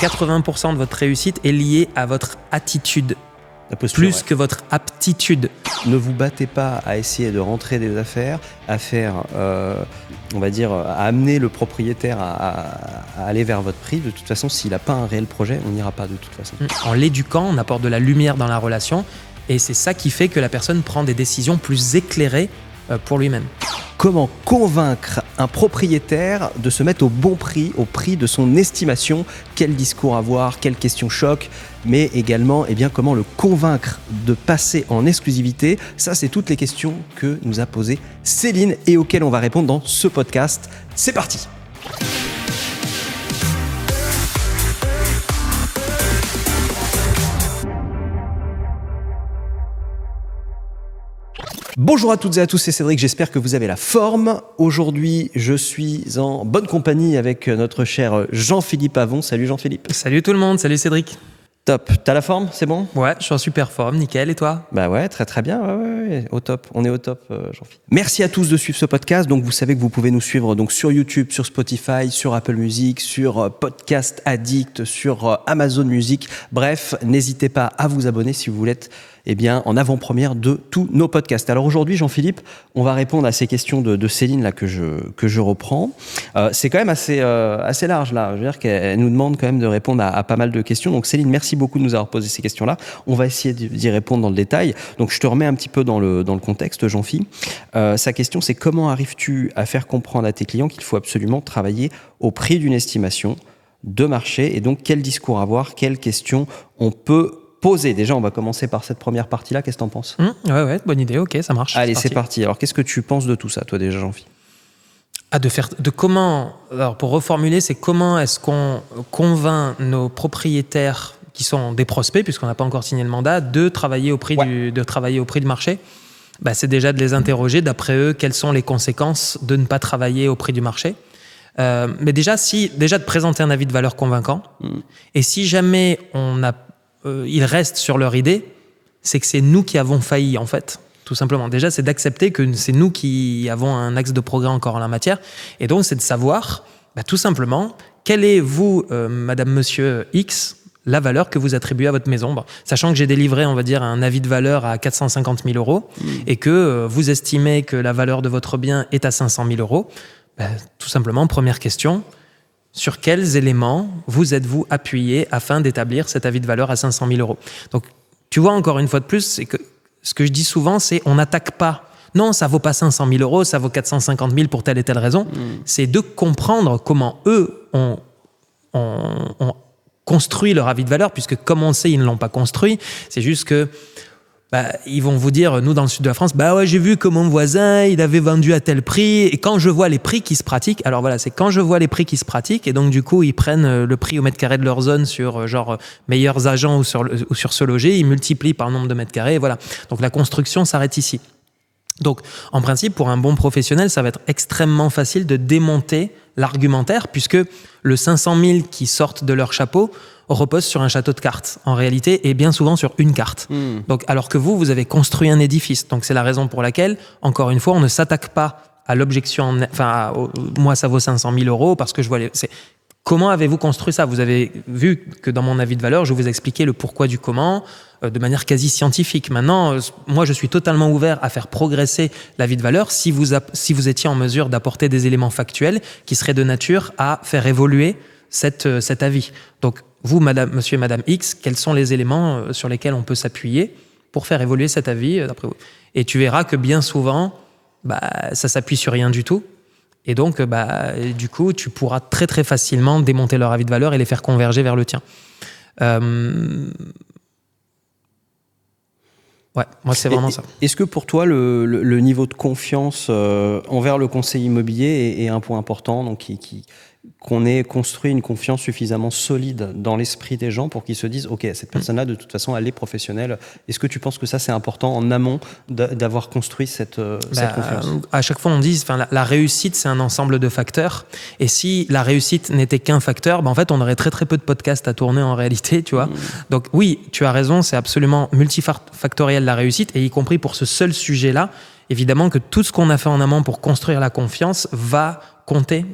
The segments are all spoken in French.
80% de votre réussite est liée à votre attitude. La posture, Plus que votre aptitude. Ne vous battez pas à essayer de rentrer des affaires, à faire, on va dire, à amener le propriétaire à aller vers votre prix. De toute façon, s'il n'a pas un réel projet, on n'ira pas de toute façon. En l'éduquant, on apporte de la lumière dans la relation et c'est ça qui fait que la personne prend des décisions plus éclairées pour lui-même. Comment convaincre un propriétaire de se mettre au bon prix, au prix de son estimation? Quel discours avoir? Quelles questions choc? Mais également, comment le convaincre de passer en exclusivité? Ça, c'est toutes les questions que nous a posées Céline et auxquelles on va répondre dans ce podcast. C'est parti! Bonjour à toutes et à tous, c'est Cédric, j'espère que vous avez la forme. Aujourd'hui, je suis en bonne compagnie avec notre cher Jean-Philippe Avon. Salut Jean-Philippe. Salut tout le monde, salut Cédric. Top, t'as la forme, c'est bon? Ouais, je suis en super forme, nickel, et toi? Bah ouais, très bien, ouais, au top, on est au top Jean-Philippe. Merci à tous de suivre ce podcast, donc vous savez que vous pouvez nous suivre donc sur YouTube, sur Spotify, sur Apple Music, sur Podcast Addict, sur Amazon Music, bref, n'hésitez pas à vous abonner si vous voulez être en avant-première de tous nos podcasts. Alors aujourd'hui, Jean-Philippe, on va répondre à ces questions de Céline là que je reprends. C'est quand même assez large là. Je veux dire qu'elle nous demande quand même de répondre à pas mal de questions. Donc Céline, merci beaucoup de nous avoir posé ces questions-là. On va essayer d'y répondre dans le détail. Donc je te remets un petit peu dans le contexte, Jean-Philippe. Sa question, c'est comment arrives-tu à faire comprendre à tes clients qu'il faut absolument travailler au prix d'une estimation de marché? Et donc quel discours avoir, quelles questions on peut poser. Déjà, on va commencer par cette première partie-là. Qu'est-ce que t'en penses? Ouais, bonne idée, ok, ça marche. Allez, c'est parti. Alors, qu'est-ce que tu penses de tout ça, toi, déjà, Jean-Philippe? Alors, pour reformuler, c'est comment est-ce qu'on convainc nos propriétaires, qui sont des prospects, puisqu'on n'a pas encore signé le mandat, de travailler au prix du marché. C'est déjà de les interroger, d'après eux, quelles sont les conséquences de ne pas travailler au prix du marché. Mais déjà de présenter un avis de valeur convaincant. Et si jamais ils restent sur leur idée, c'est que c'est nous qui avons failli, en fait, tout simplement. Déjà, c'est d'accepter que c'est nous qui avons un axe de progrès encore en la matière. Et donc, c'est de savoir, tout simplement, quelle est, vous, madame, monsieur X, la valeur que vous attribuez à votre maison. Sachant que j'ai délivré, on va dire, un avis de valeur à 450 000 euros et que vous estimez que la valeur de votre bien est à 500 000 euros, tout simplement, première question, sur quels éléments vous êtes-vous appuyé afin d'établir cet avis de valeur à 500 000 euros? Donc, tu vois, encore une fois de plus, c'est que ce que je dis souvent, c'est on n'attaque pas. Non, ça vaut pas 500 000 euros, ça vaut 450 000 pour telle et telle raison. C'est de comprendre comment eux ont construit leur avis de valeur, puisque comme on sait, ils ne l'ont pas construit. C'est juste que ils vont vous dire, nous dans le sud de la France, j'ai vu que mon voisin, il avait vendu à tel prix, et quand je vois les prix qui se pratiquent, alors voilà, c'est quand je vois les prix qui se pratiquent, et donc du coup, ils prennent le prix au mètre carré de leur zone sur meilleurs agents ou sur Se Loger, ils multiplient par le nombre de mètres carrés, et voilà. Donc la construction s'arrête ici. Donc, en principe, pour un bon professionnel, ça va être extrêmement facile de démonter l'argumentaire, puisque le 500 000 qui sortent de leur chapeau repose sur un château de cartes, en réalité, et bien souvent sur une carte. Donc, alors que vous avez construit un édifice. Donc, c'est la raison pour laquelle, encore une fois, on ne s'attaque pas à l'objection, moi, ça vaut 500 000 euros, parce que je vois comment avez-vous construit ça? Vous avez vu que dans mon avis de valeur, je vous ai expliqué le pourquoi du comment, de manière quasi scientifique. Maintenant, moi, je suis totalement ouvert à faire progresser l'avis de valeur si vous étiez en mesure d'apporter des éléments factuels qui seraient de nature à faire évoluer cet avis. Donc, vous, monsieur et madame X, quels sont les éléments sur lesquels on peut s'appuyer pour faire évoluer cet avis d'après vous? Et tu verras que bien souvent, ça s'appuie sur rien du tout. Et donc, du coup, tu pourras très très facilement démonter leur avis de valeur et les faire converger vers le tien. Ouais, moi c'est vraiment ça. Est-ce que pour toi, le niveau de confiance envers le conseiller immobilier est un point important, donc qu'on ait construit une confiance suffisamment solide dans l'esprit des gens pour qu'ils se disent « Ok, cette personne-là, de toute façon, elle est professionnelle ». Est-ce que tu penses que ça, c'est important en amont d'avoir construit cette confiance? À chaque fois, on dit la réussite, c'est un ensemble de facteurs. Et si la réussite n'était qu'un facteur, en fait, on aurait très, très peu de podcasts à tourner en réalité, tu vois. Donc oui, tu as raison, c'est absolument multifactoriel la réussite, et y compris pour ce seul sujet-là. Évidemment que tout ce qu'on a fait en amont pour construire la confiance va compter.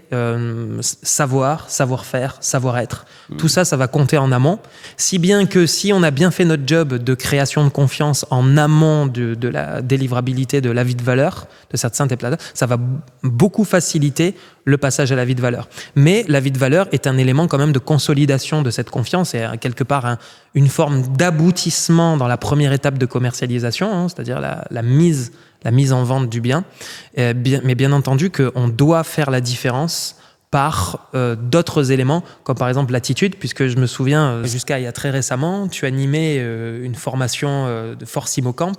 Savoir-faire, savoir-être. Tout ça, ça va compter en amont. Si bien que si on a bien fait notre job de création de confiance en amont de la délivrabilité de l'avis de valeur, de cette synthèse, ça va beaucoup faciliter le passage à l'avis de valeur. Mais l'avis de valeur est un élément quand même de consolidation de cette confiance et quelque part une forme d'aboutissement dans la première étape de commercialisation, c'est-à-dire la mise en vente du bien. Mais bien entendu qu'on doit faire la différence par d'autres éléments, comme par exemple l'attitude, puisque je me souviens, jusqu'à il y a très récemment, tu animais une formation de Force Immocamp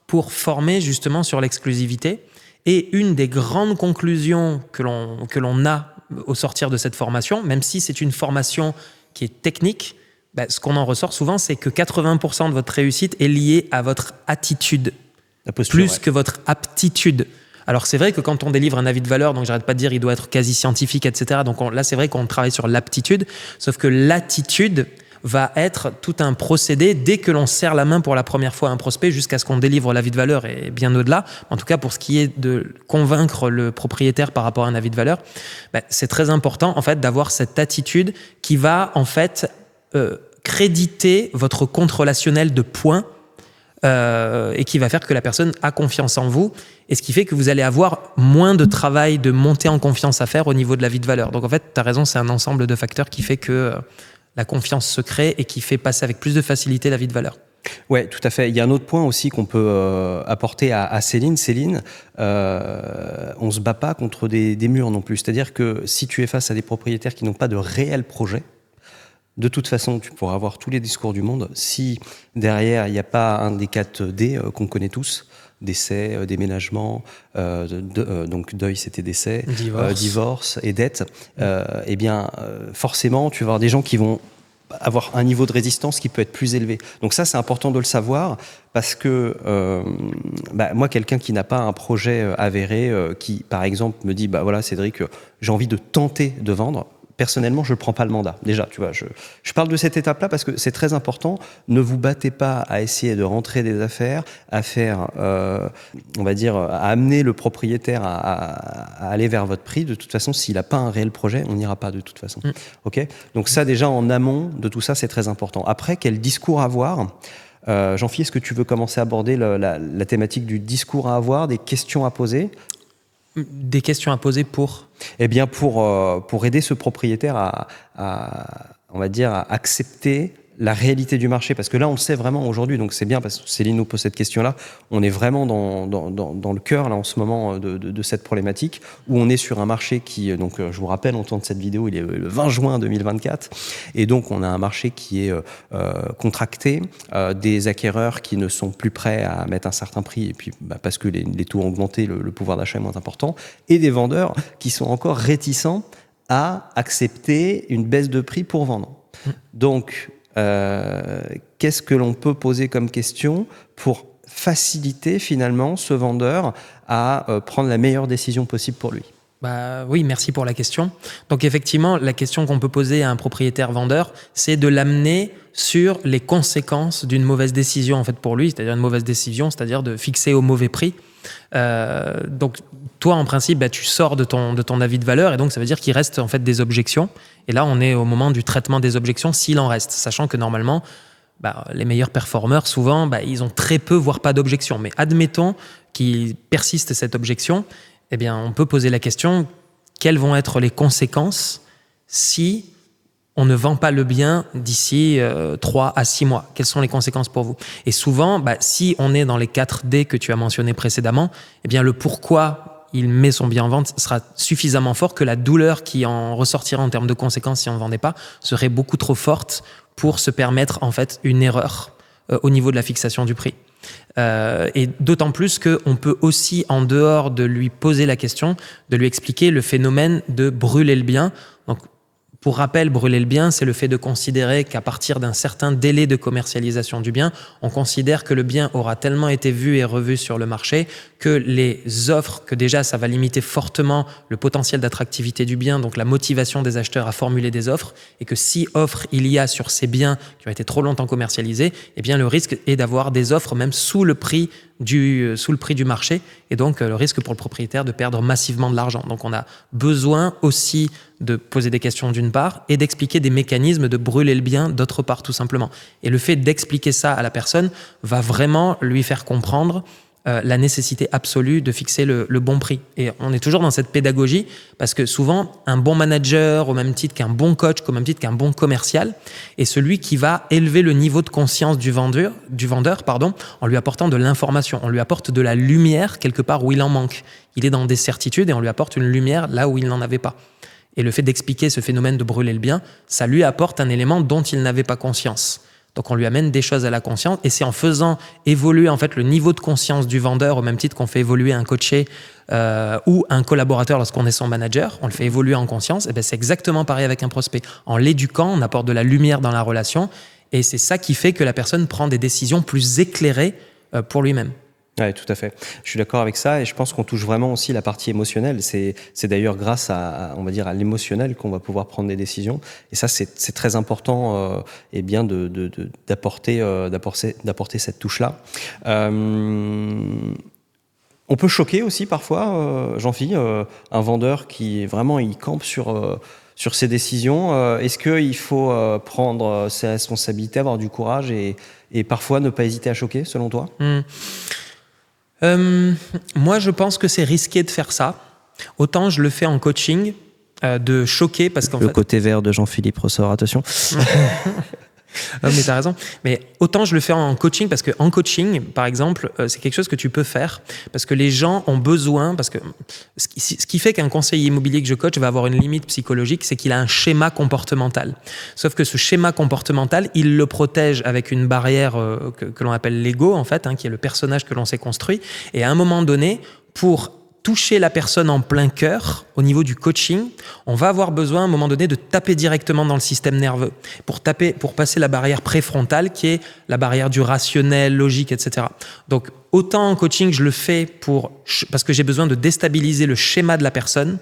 pour former justement sur l'exclusivité. Et une des grandes conclusions que l'on a au sortir de cette formation, même si c'est une formation qui est technique, ce qu'on en ressort souvent, c'est que 80% de votre réussite est liée à votre attitude, plus que votre aptitude. Alors c'est vrai que quand on délivre un avis de valeur, donc j'arrête pas de dire il doit être quasi scientifique, etc. Donc là c'est vrai qu'on travaille sur l'aptitude, sauf que l'attitude va être tout un procédé dès que l'on serre la main pour la première fois à un prospect jusqu'à ce qu'on délivre l'avis de valeur et bien au-delà. En tout cas, pour ce qui est de convaincre le propriétaire par rapport à un avis de valeur, c'est très important en fait d'avoir cette attitude qui va en fait créditer votre compte relationnel de points et qui va faire que la personne a confiance en vous et ce qui fait que vous allez avoir moins de travail de montée en confiance à faire au niveau de l'avis de valeur. Donc en fait, tu as raison, c'est un ensemble de facteurs qui fait que la confiance se crée et qui fait passer avec plus de facilité l'avis de valeur. Ouais, tout à fait. Il y a un autre point aussi qu'on peut apporter à Céline. Céline, on se bat pas contre des murs non plus. C'est-à-dire que si tu es face à des propriétaires qui n'ont pas de réel projet, de toute façon, tu pourras avoir tous les discours du monde. Si derrière, il n'y a pas un des 4 D qu'on connaît tous, décès, déménagement, donc deuil c'était décès, divorce et dette, eh bien forcément tu vas avoir des gens qui vont avoir un niveau de résistance qui peut être plus élevé. Donc ça c'est important de le savoir parce que moi quelqu'un qui n'a pas un projet avéré, qui par exemple me dit voilà Cédric, j'ai envie de tenter de vendre. Personnellement, je ne prends pas le mandat. Déjà, tu vois, je parle de cette étape-là parce que c'est très important. Ne vous battez pas à essayer de rentrer des affaires, à faire, on va dire, à amener le propriétaire à aller vers votre prix. De toute façon, s'il n'a pas un réel projet, on n'ira pas de toute façon. Ok ? Donc ça, déjà, en amont de tout ça, c'est très important. Après, quel discours avoir ? Jean-Philippe, est-ce que tu veux commencer à aborder la thématique du discours à avoir, des questions à poser ? Des questions à poser pour ? Eh bien, pour aider ce propriétaire on va dire, à accepter la réalité du marché. Parce que là, on le sait vraiment aujourd'hui, donc c'est bien, parce que Céline nous pose cette question-là. On est vraiment dans le cœur, là, en ce moment, de cette problématique, où on est sur un marché qui, donc, je vous rappelle, on tourne cette vidéo, il est le 20 juin 2024, et donc on a un marché qui est contracté, des acquéreurs qui ne sont plus prêts à mettre un certain prix, et puis parce que les taux ont augmenté, le pouvoir d'achat est moins important, et des vendeurs qui sont encore réticents à accepter une baisse de prix pour vendre. Donc, qu'est-ce que l'on peut poser comme question pour faciliter finalement ce vendeur à prendre la meilleure décision possible pour lui ? Oui, merci pour la question. Donc effectivement, la question qu'on peut poser à un propriétaire vendeur, c'est de l'amener sur les conséquences d'une mauvaise décision en fait pour lui, c'est-à-dire une mauvaise décision, c'est-à-dire de fixer au mauvais prix. Donc toi en principe tu sors de ton avis de valeur et donc ça veut dire qu'il reste en fait des objections et là on est au moment du traitement des objections s'il en reste, sachant que normalement les meilleurs performeurs souvent ils ont très peu voire pas d'objections, mais admettons qu'il persiste cette objection, eh bien on peut poser la question quelles vont être les conséquences si on ne vend pas le bien d'ici 3 à 6 mois. Quelles sont les conséquences pour vous ? Et souvent, si on est dans les 4 D que tu as mentionnés précédemment, eh bien le pourquoi il met son bien en vente sera suffisamment fort que la douleur qui en ressortira en termes de conséquences si on ne vendait pas serait beaucoup trop forte pour se permettre en fait une erreur au niveau de la fixation du prix. Et d'autant plus qu'on peut aussi, en dehors de lui poser la question, de lui expliquer le phénomène de brûler le bien. Donc, pour rappel, brûler le bien, c'est le fait de considérer qu'à partir d'un certain délai de commercialisation du bien, on considère que le bien aura tellement été vu et revu sur le marché que les offres, que déjà ça va limiter fortement le potentiel d'attractivité du bien, donc la motivation des acheteurs à formuler des offres, et que si offre il y a sur ces biens qui ont été trop longtemps commercialisés, eh bien le risque est d'avoir des offres même sous le prix sous le prix du marché, et donc le risque pour le propriétaire de perdre massivement de l'argent. Donc on a besoin aussi de poser des questions d'une part et d'expliquer des mécanismes de brûler le bien d'autre part, tout simplement. Et le fait d'expliquer ça à la personne va vraiment lui faire comprendre la nécessité absolue de fixer le bon prix. Et on est toujours dans cette pédagogie parce que souvent, un bon manager, au même titre qu'un bon coach, au même titre qu'un bon commercial, est celui qui va élever le niveau de conscience du vendeur, en lui apportant de l'information. On lui apporte de la lumière quelque part où il en manque. Il est dans des certitudes et on lui apporte une lumière là où il n'en avait pas. Et le fait d'expliquer ce phénomène de brûler le bien, ça lui apporte un élément dont il n'avait pas conscience. Donc on lui amène des choses à la conscience et c'est en faisant évoluer en fait le niveau de conscience du vendeur au même titre qu'on fait évoluer un coaché ou un collaborateur lorsqu'on est son manager, on le fait évoluer en conscience. Et bien c'est exactement pareil avec un prospect. En l'éduquant, on apporte de la lumière dans la relation et c'est ça qui fait que la personne prend des décisions plus éclairées pour lui-même. Oui, tout à fait. Je suis d'accord avec ça et je pense qu'on touche vraiment aussi la partie émotionnelle. C'est d'ailleurs grâce à on va dire, à l'émotionnel qu'on va pouvoir prendre des décisions. Et ça, c'est très important et bien d'apporter cette touche-là. On peut choquer aussi parfois, Jean-Philippe, un vendeur qui vraiment il campe sur ses décisions. Est-ce qu'il faut prendre ses responsabilités, avoir du courage et parfois ne pas hésiter à choquer, selon toi? Moi, je pense que c'est risqué de faire ça. Autant je le fais en coaching, de choquer parce qu'en fait... Le côté vert de Jean-Philippe ressort, attention. Non, mais t'as raison. Mais autant je le fais en coaching parce qu'en coaching, par exemple, c'est quelque chose que tu peux faire parce que les gens ont besoin, parce que ce qui fait qu'un conseiller immobilier que je coach va avoir une limite psychologique, c'est qu'il a un schéma comportemental. Sauf que ce schéma comportemental, il le protège avec une barrière que l'on appelle l'ego, en fait, qui est le personnage que l'on s'est construit. Et à un moment donné, pour toucher la personne en plein cœur, au niveau du coaching, on va avoir besoin à un moment donné de taper directement dans le système nerveux pour passer la barrière préfrontale qui est la barrière du rationnel, logique, etc. Donc, autant en coaching, je le fais parce que j'ai besoin de déstabiliser le schéma de la personne,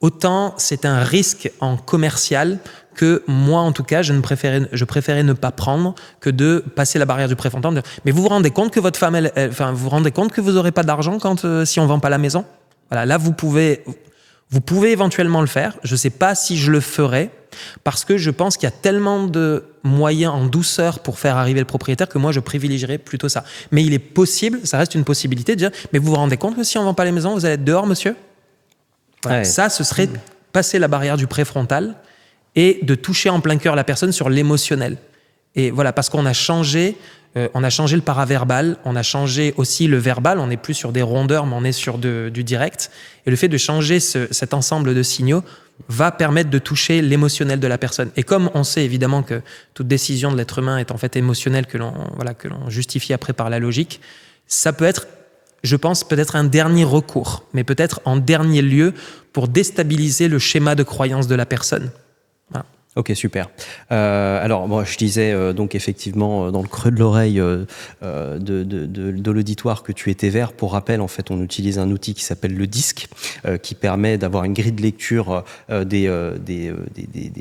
autant c'est un risque en commercial que moi, en tout cas, je préférais ne pas prendre que de passer la barrière du préfrontal. Mais vous vous rendez compte que votre femme, vous vous rendez compte que vous n'aurez pas d'argent si on ne vend pas la maison? Voilà, là, vous pouvez éventuellement le faire. Je ne sais pas si je le ferai parce que je pense qu'il y a tellement de moyens en douceur pour faire arriver le propriétaire que moi, je privilégierais plutôt ça. Mais il est possible, ça reste une possibilité de dire, mais vous vous rendez compte que si on ne vend pas les maisons, vous allez être dehors, monsieur? Voilà, ouais. Ça, ce serait passer la barrière du préfrontal et de toucher en plein cœur la personne sur l'émotionnel. Et voilà, parce qu'on a changé le paraverbal, on a changé aussi le verbal, on n'est plus sur des rondeurs, mais on est sur du direct. Et le fait de changer cet ensemble de signaux va permettre de toucher l'émotionnel de la personne. Et comme on sait évidemment que toute décision de l'être humain est en fait émotionnelle, que l'on justifie après par la logique, ça peut être, je pense, peut-être un dernier recours, mais peut-être en dernier lieu pour déstabiliser le schéma de croyance de la personne. Voilà. Ok, super. Alors, moi, je disais donc effectivement dans le creux de l'oreille de l'auditoire que tu étais vert. Pour rappel, en fait, on utilise un outil qui s'appelle le disque, qui permet d'avoir une grille de lecture des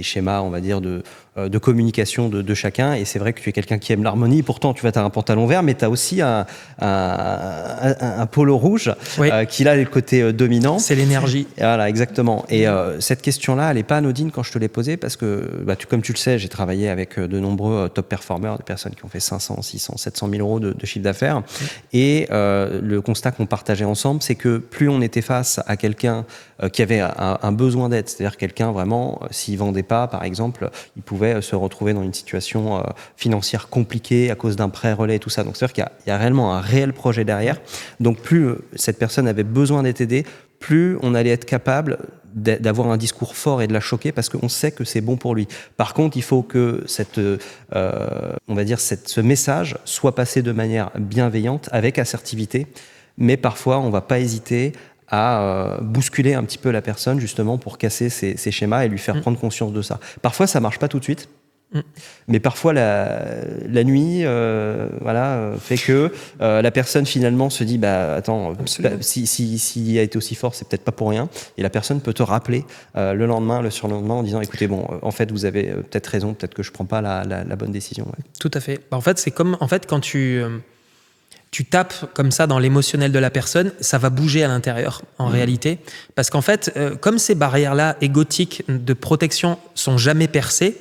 schémas, on va dire, de communication de chacun. Et c'est vrai que tu es quelqu'un qui aime l'harmonie. Pourtant, tu as un pantalon vert, mais tu as aussi un polo rouge, oui, qui a le côté dominant. C'est l'énergie. Voilà, exactement. Et cette question-là, elle n'est pas anodine quand je te l'ai posée parce que comme tu le sais, j'ai travaillé avec de nombreux top performers, des personnes qui ont fait 500, 600, 700 000 euros de chiffre d'affaires. Et le constat qu'on partageait ensemble, c'est que plus on était face à quelqu'un qui avait un besoin d'aide, c'est-à-dire quelqu'un vraiment, s'il vendait pas, par exemple, il pouvait se retrouver dans une situation financière compliquée à cause d'un prêt relais et tout ça. Donc c'est-à-dire qu'il y a réellement un réel projet derrière. Donc plus cette personne avait besoin d'être aidée, plus on allait être capable d'avoir un discours fort et de la choquer parce qu'on sait que c'est bon pour lui. Par contre, il faut que on va dire ce message soit passé de manière bienveillante, avec assertivité, mais parfois on ne va pas hésiter à bousculer un petit peu la personne justement pour casser ses schémas et lui faire prendre conscience de ça. Parfois, ça ne marche pas tout de suite. Mais parfois la nuit fait que la personne finalement se dit attends, s'il a été aussi fort, c'est peut-être pas pour rien, et la personne peut te rappeler le lendemain, le surlendemain, en disant écoutez, en fait vous avez peut-être raison, peut-être que je prends pas la bonne décision. Ouais. Tout à fait. En fait, c'est comme quand tu tu tapes comme ça dans l'émotionnel de la personne, ça va bouger à l'intérieur en réalité. Parce qu'en fait, comme ces barrières-là égotiques de protection sont jamais percées,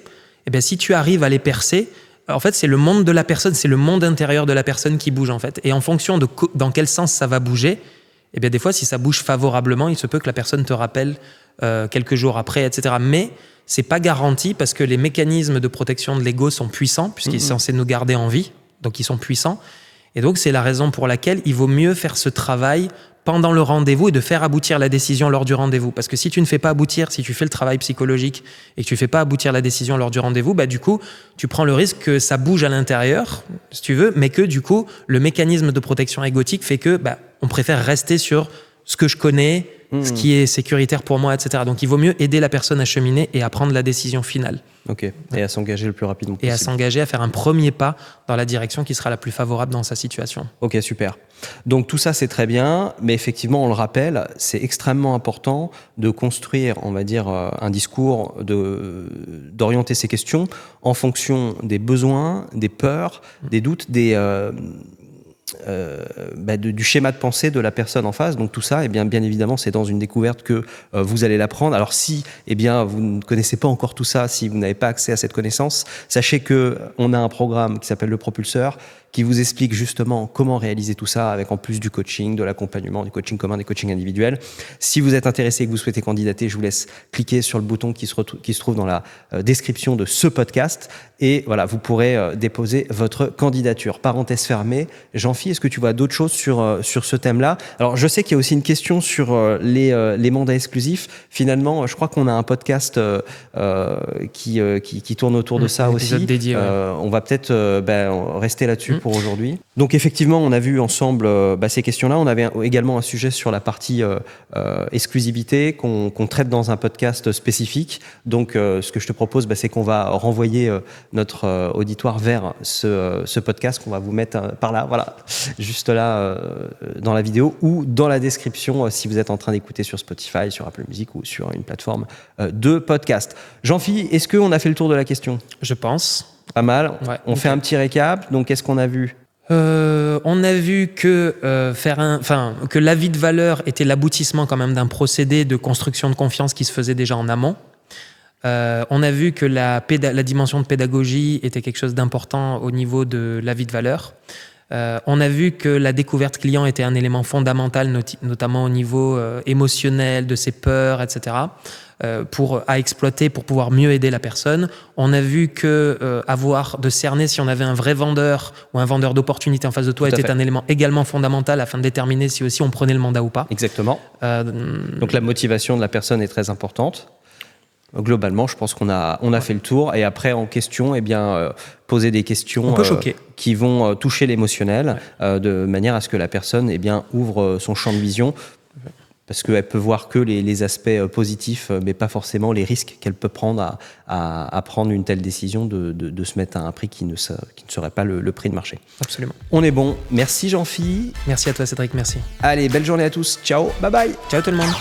eh bien, si tu arrives à les percer, en fait, c'est le monde de la personne, c'est le monde intérieur de la personne qui bouge en fait. Et en fonction de dans quel sens ça va bouger, eh bien, des fois, si ça bouge favorablement, il se peut que la personne te rappelle quelques jours après, etc. Mais c'est pas garanti parce que les mécanismes de protection de l'ego sont puissants puisqu'ils sont censés nous garder en vie, donc ils sont puissants. Et donc, c'est la raison pour laquelle il vaut mieux faire ce travail pendant le rendez-vous et de faire aboutir la décision lors du rendez-vous. Parce que si tu ne fais pas aboutir, si tu fais le travail psychologique et que tu ne fais pas aboutir la décision lors du rendez-vous, bah, du coup, tu prends le risque que ça bouge à l'intérieur, si tu veux, mais que du coup, le mécanisme de protection égotique fait que on préfère rester sur ce que je connais, ce qui est sécuritaire pour moi, etc. Donc, il vaut mieux aider la personne à cheminer et à prendre la décision finale. Ok, et à s'engager le plus rapidement possible. Et à s'engager à faire un premier pas dans la direction qui sera la plus favorable dans sa situation. Ok, super. Donc tout ça, c'est très bien, mais effectivement, on le rappelle, c'est extrêmement important de construire, on va dire, un discours, d'orienter ces questions en fonction des besoins, des peurs, des doutes, du schéma de pensée de la personne en face. Donc tout ça, bien évidemment, c'est dans une découverte que vous allez l'apprendre. Alors si vous ne connaissez pas encore tout ça, si vous n'avez pas accès à cette connaissance, sachez qu'on a un programme qui s'appelle le Propulseur, qui vous explique justement comment réaliser tout ça avec en plus du coaching, de l'accompagnement, du coaching commun, des coachings individuels. Si vous êtes intéressé et que vous souhaitez candidater, je vous laisse cliquer sur le bouton qui se trouve dans la description de ce podcast et voilà, vous pourrez déposer votre candidature. Parenthèse fermée. Jean-Phi, est-ce que tu vois d'autres choses sur ce thème-là? Alors, je sais qu'il y a aussi une question sur les mandats exclusifs. Finalement, je crois qu'on a un podcast qui tourne autour de ça aussi. Dédié, ouais. On va peut-être rester là-dessus pour aujourd'hui. Donc effectivement, on a vu ensemble ces questions-là. On avait également un sujet sur la partie exclusivité qu'on traite dans un podcast spécifique. Donc ce que je te propose, c'est qu'on va renvoyer notre auditoire vers ce podcast qu'on va vous mettre par là, voilà, juste là dans la vidéo ou dans la description si vous êtes en train d'écouter sur Spotify, sur Apple Music ou sur une plateforme de podcast. Jean-Phi, est-ce qu'on a fait le tour de la question? Je pense. Pas mal. Ouais, on fait un petit récap. Donc, qu'est-ce qu'on a vu? On a vu que que l'avis de valeur était l'aboutissement quand même d'un procédé de construction de confiance qui se faisait déjà en amont. On a vu que la dimension de pédagogie était quelque chose d'important au niveau de l'avis de valeur. On a vu que la découverte client était un élément fondamental, notamment au niveau émotionnel, de ses peurs, etc., à exploiter pour pouvoir mieux aider la personne. On a vu que de cerner si on avait un vrai vendeur ou un vendeur d'opportunités en face de toi était un élément également fondamental afin de déterminer si aussi on prenait le mandat ou pas. Exactement. Donc la motivation de la personne est très importante. Globalement, je pense qu'on a fait le tour. Et après, en question, poser des questions qui vont toucher l'émotionnel de manière à ce que la personne ouvre son champ de vision. Parce qu'elle peut voir que les aspects positifs, mais pas forcément les risques qu'elle peut prendre à prendre une telle décision de se mettre à un prix qui ne serait pas le prix de marché. Absolument. On est bon. Merci Jean-Phi. Merci à toi Cédric, merci. Allez, belle journée à tous. Ciao, bye bye. Ciao tout le monde.